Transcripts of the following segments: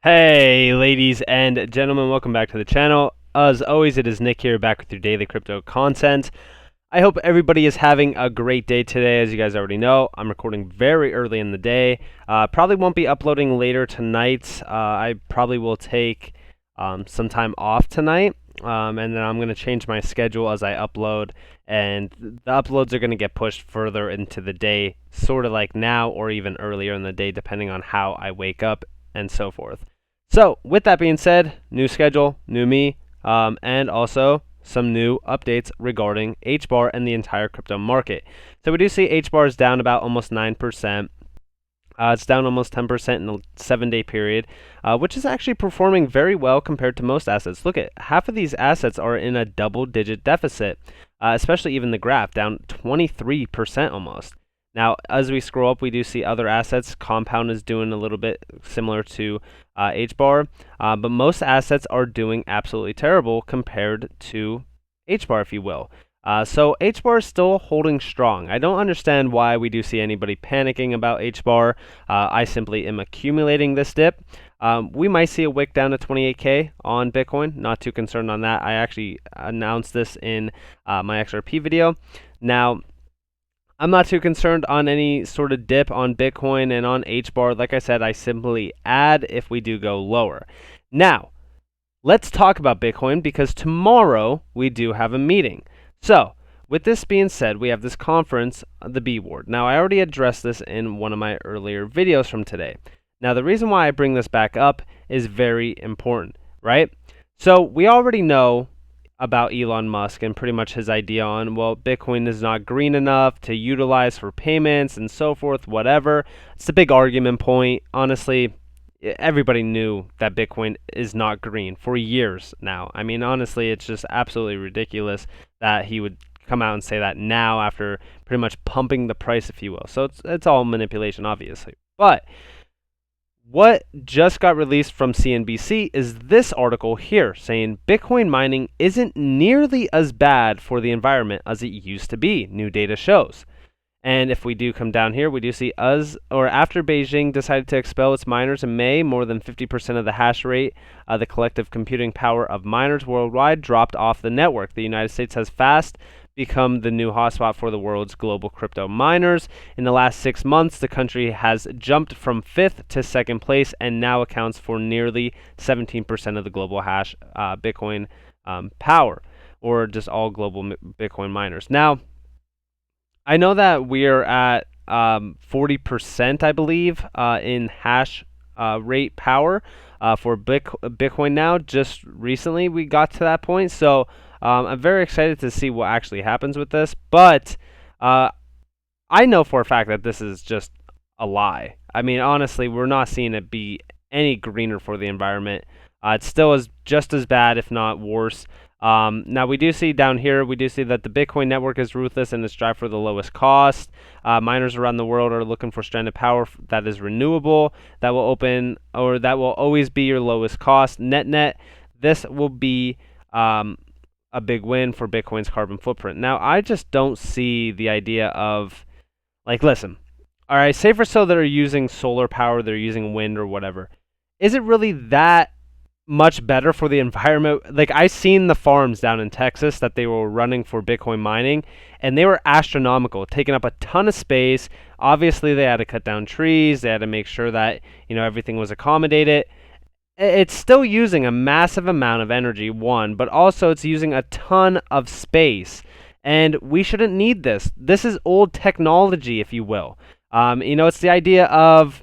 Hey ladies and gentlemen, welcome back to the channel. As always, it is Nick here, back with your daily crypto content. I hope everybody is having a great day today. As you guys already know, I'm recording very early in the day. Probably won't be uploading later tonight. I probably will take some time off tonight, and then I'm going to change my schedule as I upload, and the uploads are going to get pushed further into the day, sort of like now or even earlier in the day, depending on how I wake up and so forth. So, with that being said, new schedule, new me, and also some new updates regarding HBAR and the entire crypto market. So we do see HBAR is down about almost 9%. It's down almost 10% in a 7-day period, which is actually performing very well compared to most assets. Look at half of these assets are in a double-digit deficit, especially even the graph, down 23% almost. Now, as we scroll up, we do see other assets. Compound is doing a little bit similar to HBAR, but most assets are doing absolutely terrible compared to HBAR, if you will. So HBAR is still holding strong. I don't understand why we do see anybody panicking about HBAR. I simply am accumulating this dip. We might see a wick down to 28K on Bitcoin. Not too concerned on that. I actually announced this in my XRP video. Now, I'm not too concerned on any sort of dip on Bitcoin and on HBAR. Like I said, I simply add if we do go lower. Now, let's talk about Bitcoin because tomorrow we do have a meeting. So, with this being said, we have this conference, the B Ward. Now, I already addressed this in one of my earlier videos from today. Now, the reason why I bring this back up is very important, right? So, we already know about Elon Musk and pretty much his idea on, well, Bitcoin is not green enough to utilize for payments and so forth, whatever. It's a big argument point. Honestly, everybody knew that Bitcoin is not green for years now. I mean, honestly, it's just absolutely ridiculous that he would come out and say that now after pretty much pumping the price, if you will. So it's all manipulation, obviously. But what just got released from CNBC is this article here saying Bitcoin mining isn't nearly as bad for the environment as it used to be, new data shows. And if we do come down here, we do see after Beijing decided to expel its miners in May, more than 50% of the hash rate, the collective computing power of miners worldwide dropped off the network. The United States has fast become the new hotspot for the world's global crypto miners. In the last 6 months, the country has jumped from 5th to 2nd place and now accounts for nearly 17% of the global hash Bitcoin power, or just all global Bitcoin miners. Now, I know that we're at 40%, I believe, in hash rate power for Bitcoin now. Just recently we got to that point, so I'm very excited to see what actually happens with this. But I know for a fact that this is just a lie. I mean, honestly, we're not seeing it be any greener for the environment. It still is just as bad, if not worse. Now we do see down here, we do see that the Bitcoin network is ruthless in its drive for the lowest cost. Miners around the world are looking for stranded power that is renewable, that will always be your lowest cost. Net, this will be a big win for Bitcoin's carbon footprint. Now, I just don't see the idea of, like, listen, all right, say for so that are using solar power, they're using wind or whatever. Is it really that much better for the environment? Like, I seen the farms down in Texas that they were running for Bitcoin mining, and they were astronomical, taking up a ton of space. Obviously, they had to cut down trees. They had to make sure that, everything was accommodated. It's still using a massive amount of energy, one, but also it's using a ton of space. And we shouldn't need this. This is old technology, if you will. It's the idea of,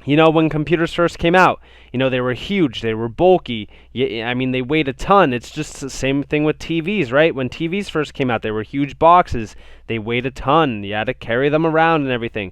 when computers first came out, they were huge, they were bulky. I mean, they weighed a ton. It's just the same thing with TVs, right? When TVs first came out, they were huge boxes. They weighed a ton. You had to carry them around and everything.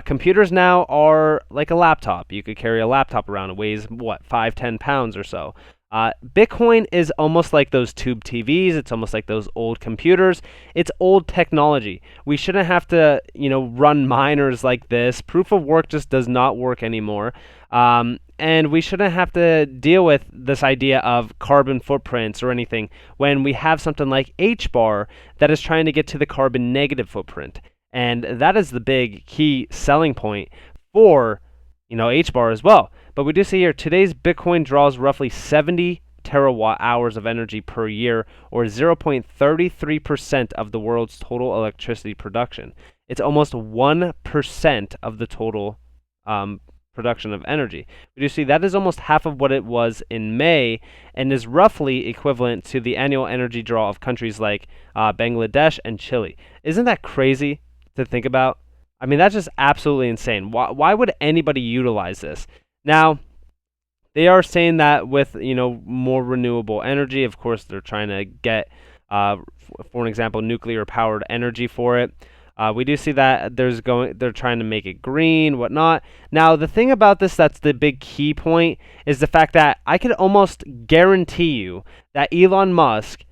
Computers now are like a laptop. You could carry a laptop around. It weighs, 5-10 pounds or so. Bitcoin is almost like those tube TVs. It's almost like those old computers. It's old technology. We shouldn't have to, run miners like this. Proof of work just does not work anymore. And we shouldn't have to deal with this idea of carbon footprints or anything when we have something like HBAR that is trying to get to the carbon negative footprint. And that is the big key selling point for, HBAR as well. But we do see here today's Bitcoin draws roughly 70 terawatt hours of energy per year, or 0.33% of the world's total electricity production. It's almost 1% of the total production of energy. We do see that is almost half of what it was in May, and is roughly equivalent to the annual energy draw of countries like Bangladesh and Chile. Isn't that crazy to think about? I mean, that's just absolutely insane. Why would anybody utilize this? Now, they are saying that with, more renewable energy, of course, they're trying to get, for an example, nuclear-powered energy for it. We do see that they're trying to make it green, whatnot. Now, the thing about this that's the big key point is the fact that I could almost guarantee you that Elon Musk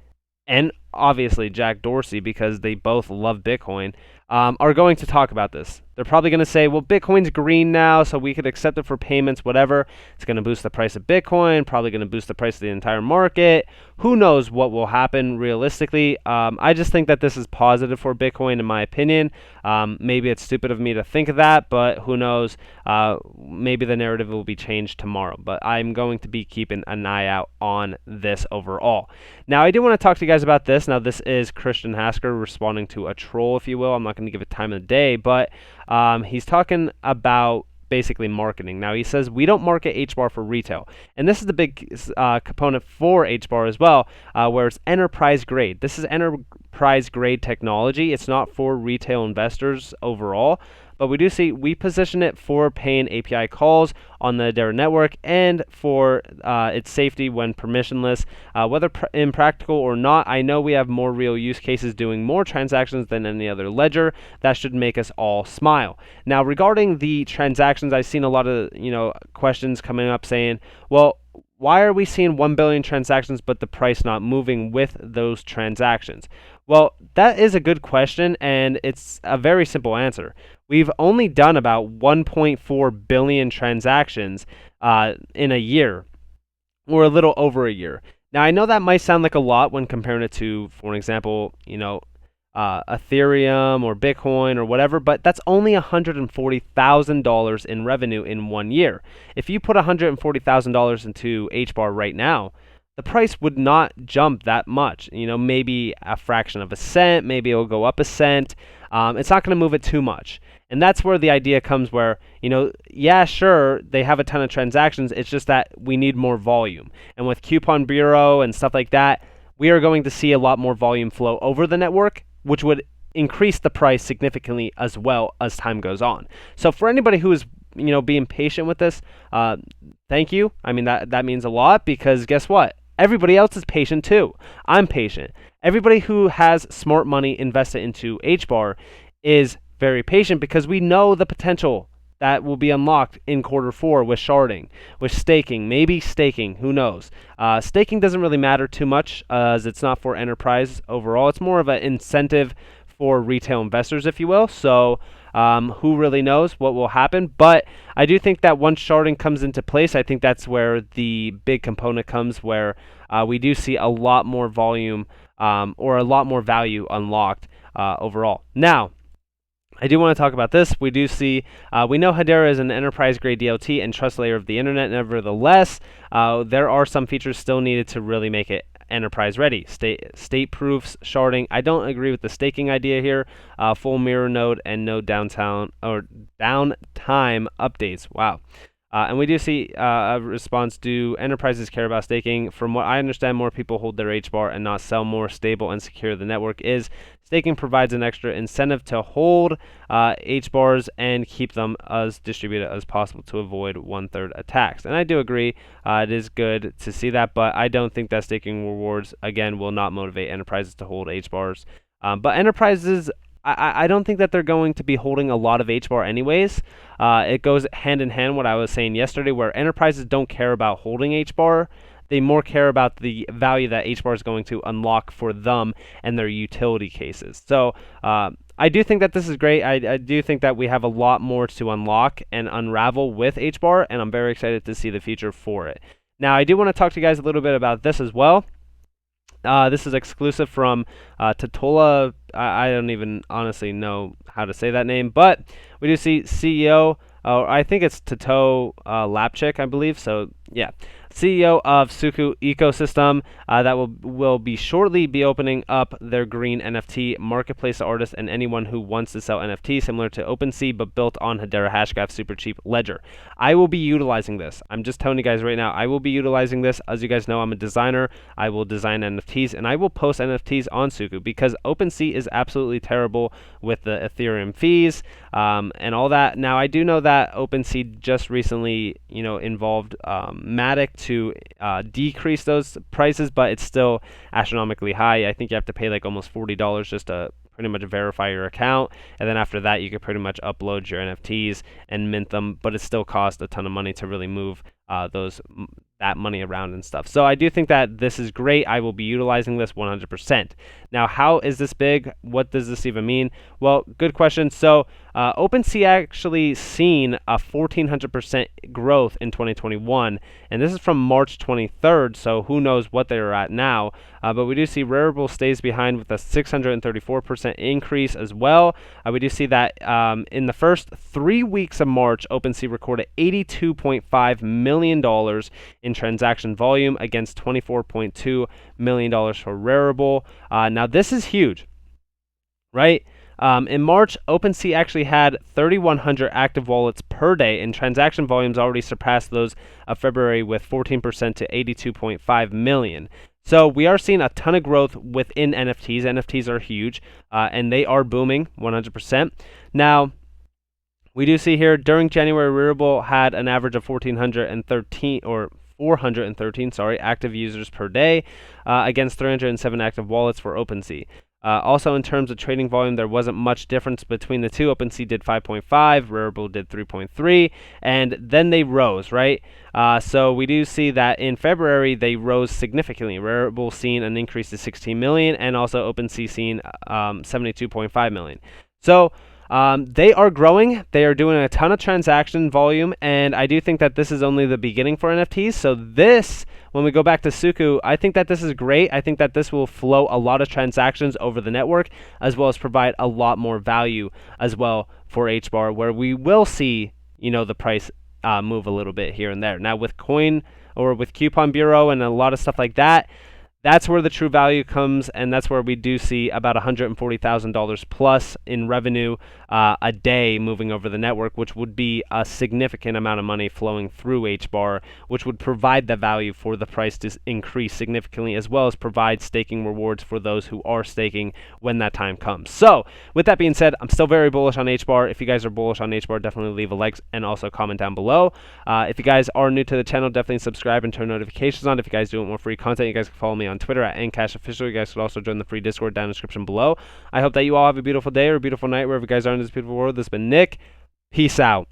and obviously Jack Dorsey, because they both love Bitcoin, are going to talk about this. They're probably going to say, well, Bitcoin's green now, so we could accept it for payments, whatever. It's going to boost the price of Bitcoin, probably going to boost the price of the entire market. Who knows what will happen realistically? I just think that this is positive for Bitcoin, in my opinion. Maybe it's stupid of me to think of that, but who knows? Maybe the narrative will be changed tomorrow. But I'm going to be keeping an eye out on this overall. Now, I do want to talk to you guys about this. Now, this is Christian Hasker responding to a troll, if you will. I'm not going to give it time of the day, but he's talking about basically marketing. Now, he says, we don't market HBAR for retail. And this is the big component for HBAR as well, where it's enterprise grade. This is enterprise grade technology. It's not for retail investors overall. But we do see we position it for paying API calls on the Hedera network and for its safety when permissionless. Whether impractical or not, I know we have more real use cases doing more transactions than any other ledger. That should make us all smile. Now, regarding the transactions, I've seen a lot of questions coming up saying, well, why are we seeing 1 billion transactions but the price not moving with those transactions? Well, that is a good question, and it's a very simple answer. We've only done about 1.4 billion transactions in a year, or a little over a year. Now, I know that might sound like a lot when comparing it to, for example, Ethereum or Bitcoin or whatever, but that's only $140,000 in revenue in 1 year. If you put $140,000 into HBAR right now, the price would not jump that much. Maybe a fraction of a cent, maybe it'll go up a cent. It's not going to move it too much. And that's where the idea comes where, yeah, sure, they have a ton of transactions. It's just that we need more volume. And with Coupon Bureau and stuff like that, we are going to see a lot more volume flow over the network, which would increase the price significantly as well as time goes on. So for anybody who is being patient with this, thank you. I mean, that means a lot, because guess what? Everybody else is patient too. I'm patient. Everybody who has smart money invested into HBAR is very patient, because we know the potential that will be unlocked in Q4 with sharding, with staking, maybe staking, who knows. Staking doesn't really matter too much, as it's not for enterprise overall. It's more of an incentive for retail investors, if you will. So who really knows what will happen? But I do think that once sharding comes into place, I think that's where the big component comes, where we do see a lot more volume or a lot more value unlocked overall. Now, I do want to talk about this. We do see, we know Hedera is an enterprise-grade DLT and trust layer of the internet. Nevertheless, there are some features still needed to really make it enterprise ready. State proofs, sharding. I don't agree with the staking idea here. Full mirror node and no downtime updates. Wow. And we do see a response, do enterprises care about staking? From what I understand, more people hold their HBAR and not sell. More stable and secure the network is. Staking provides an extra incentive to hold HBARs and keep them as distributed as possible to avoid one-third attacks. And I do agree, it is good to see that, but I don't think that staking rewards, again, will not motivate enterprises to hold HBARs. But enterprises, I don't think that they're going to be holding a lot of HBAR anyways. It goes hand in hand what I was saying yesterday, where enterprises don't care about holding HBAR. They more care about the value that HBAR is going to unlock for them and their utility cases. So I do think that this is great. I do think that we have a lot more to unlock and unravel with HBAR, and I'm very excited to see the future for it. Now, I do want to talk to you guys a little bit about this as well. This is exclusive from Tatola. I don't even honestly know how to say that name, but we do see CEO I think it's Tato Lapchik, I believe. So yeah, CEO of Suku Ecosystem, that will be shortly be opening up their green NFT marketplace to artists and anyone who wants to sell NFT, similar to OpenSea but built on Hedera Hashgraph super cheap ledger. I will be utilizing this. I'm just telling you guys right now, I will be utilizing this. As you guys know, I'm a designer. I will design NFTs and I will post NFTs on Suku because OpenSea is absolutely terrible with the Ethereum fees and all that. Now, I do know that OpenSea just recently, involved Matic to decrease those prices, but it's still astronomically high. I think you have to pay like almost $40 just to pretty much verify your account, and then after that you could pretty much upload your NFTs and mint them, but it still costs a ton of money to really move that money around and stuff. So I do think that this is great. I will be utilizing this 100%. Now, how is this big? What does this even mean? Well, good question. So OpenSea actually seen a 1,400% growth in 2021, and this is from March 23rd, so who knows what they're at now. But we do see Rarible stays behind with a 634% increase as well. We do see that in the first 3 weeks of March, OpenSea recorded $82.5 million in transaction volume against $24.2 million for Rarible. Now, this is huge, right? In March, OpenSea actually had 3,100 active wallets per day, and transaction volumes already surpassed those of February with 14% to 82.5 million. So we are seeing a ton of growth within NFTs. NFTs are huge, and they are booming 100%. Now, we do see here during January, Rarible had an average of 413 active users per day against 307 active wallets for OpenSea. Also, in terms of trading volume, there wasn't much difference between the two. OpenSea did 5.5, Rarible did 3.3, and then they rose, right? So we do see that in February, they rose significantly. Rarible seen an increase to 16 million, and also OpenSea seen 72.5 million. So they are growing. They are doing a ton of transaction volume, and I do think that this is only the beginning for NFTs. So this, when we go back to Suku, I think that this is great. I think that this will flow a lot of transactions over the network, as well as provide a lot more value as well for HBAR, where we will see, the price move a little bit here and there. Now with Coin or with Coupon Bureau and a lot of stuff like that, that's where the true value comes, and that's where we do see about $140,000 plus in revenue a day moving over the network, which would be a significant amount of money flowing through HBAR, which would provide the value for the price to increase significantly, as well as provide staking rewards for those who are staking when that time comes. So, with that being said, I'm still very bullish on HBAR. If you guys are bullish on HBAR, definitely leave a like and also comment down below. If you guys are new to the channel, definitely subscribe and turn notifications on. If you guys do want more free content, you guys can follow me on Twitter at NCashOfficial. You guys could also join the free Discord down in the description below. I hope that you all have a beautiful day or a beautiful night wherever you guys are in this beautiful world. This has been Nick. Peace out.